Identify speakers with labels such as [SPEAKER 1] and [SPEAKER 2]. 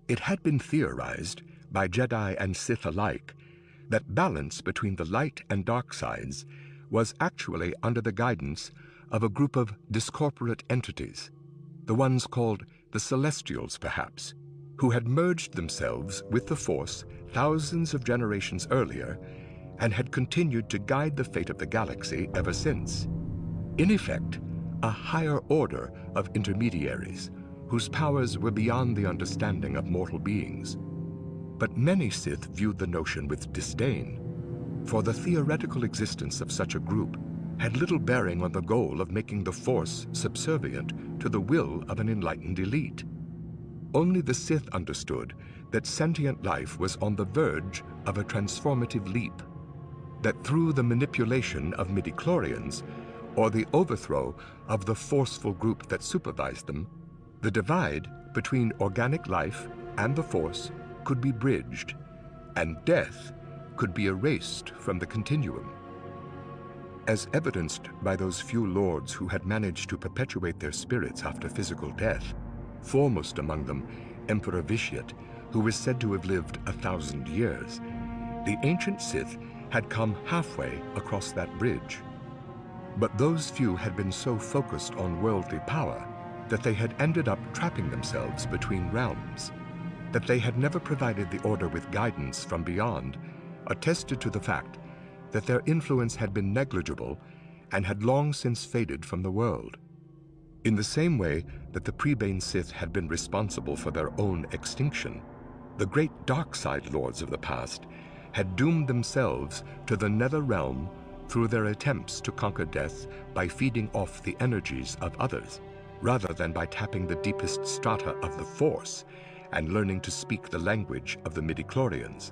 [SPEAKER 1] It had been theorized by Jedi and Sith alike that balance between the light and dark sides was actually under the guidance of a group of discorporate entities, the ones called the Celestials perhaps, who had merged themselves with the Force thousands of generations earlier and had continued to guide the fate of the galaxy ever since. In effect, a higher order of intermediaries whose powers were beyond the understanding of mortal beings. But many Sith viewed the notion with disdain, for the theoretical existence of such a group had little bearing on the goal of making the Force subservient to the will of an enlightened elite. Only the Sith understood that sentient life was on the verge of a transformative leap, that through the manipulation of midichlorians, or the overthrow of the forceful group that supervised them, the divide between organic life and the Force could be bridged, and death could be erased from the continuum. As evidenced by those few lords who had managed to perpetuate their spirits after physical death, foremost among them Emperor Vitiate, who was said to have lived 1,000 years, the ancient Sith had come halfway across that bridge. But those few had been so focused on worldly power that they had ended up trapping themselves between realms, that they had never provided the Order with guidance from beyond, attested to the fact that their influence had been negligible and had long since faded from the world. In the same way that the Prebane Sith had been responsible for their own extinction, the great dark side lords of the past had doomed themselves to the nether realm through their attempts to conquer death by feeding off the energies of others, rather than by tapping the deepest strata of the Force and learning to speak the language of the midichlorians.